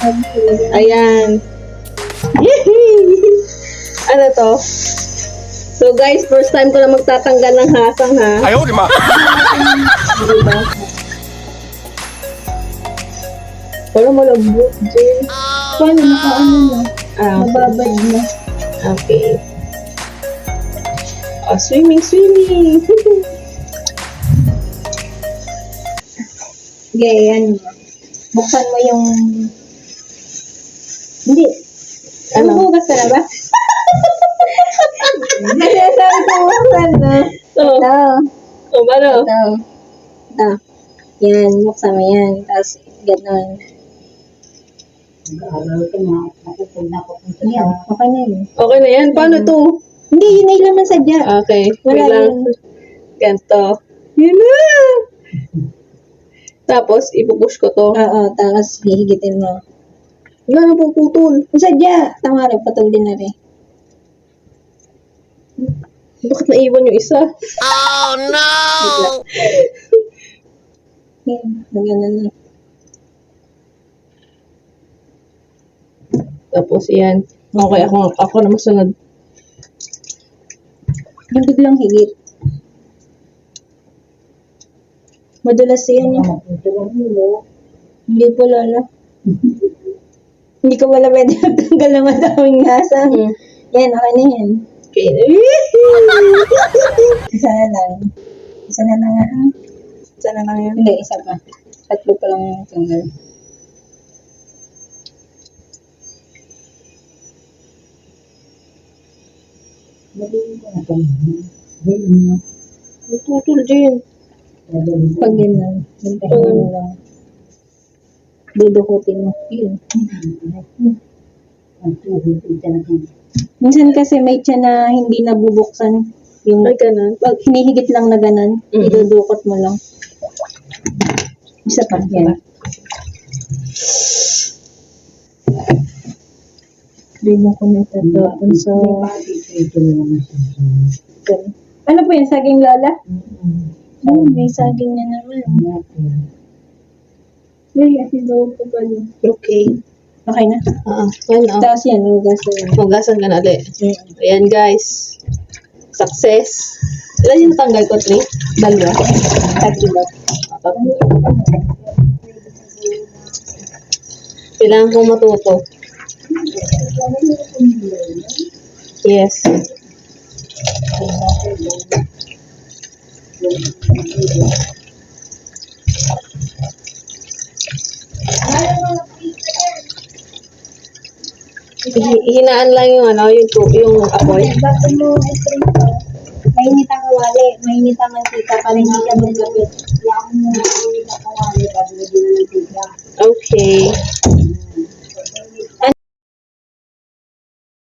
Ayan. Yehey! Ano to? So guys, first time ko na magtatanggal ng hasang ha. Ayaw, di ba? Diba? Wala malambot, Jay. Paano nakaano na? Mababad na. Okay. Oh, swimming. Okay, yan. Buksan mo yung... Hindi. Ano? Bukas ka na ba? Sinasabi ko buksan, no? Oh, Ito. oh, ano? Ito. Yan, buksan mo yan. Tapos, gano'n. Yan, okay na yun. Okay na yan. Paano to? Hindi, yun na yung laman sadya. Okay. Wala Wait lang. yun. Ganito. Yun na! Tapos, ipupush ko to. Oo, tapos hihigitin mo. Wala na puputol. Yung sadya, tama rin, patol din na rin. Bakit naiwan yung isa? Yan, gano'n na. Tapos, yan. Okay, ako na masunod. Yung biglang higit. Madalas yan. Hindi po lala. Hindi ko wala pwede magtanggal ng madaming nasa. Mm. Yan, okay na yan. Okay. Isa na lang. Isa na lang. Isa na lang yan. Hindi, isa pa. Tatlo pa lang yung tanggal. Putol din. Pag gano'n, gantahin mo lang. Dudukutin mo. Yun. Minsan kasi may tiyan na hindi nabubuksan. Yung Ay, ganun. pag hinihigit lang na ganan, idudukot mo lang. Isa pa, yan. Dino ko na tatapon sa... Ano po yan? Saging lola? May saging na naman. May daw po ba yun? Okay. Okay na? Yan o. Tapos yan, hugasan. Hugasan ka na ulit. Ayan guys. Success. Ilan yung tanggal ko? 3? Dalawa. Tatlo. Kailangan kong matuto. Yes. Hinaan lang yung yung apoy. Bago mo i-string to, mainit ang kawali, mainit ang mantika para hindi ka magkapit. Yan mo mainit ang kawali bago mo din ang mantika. Okay.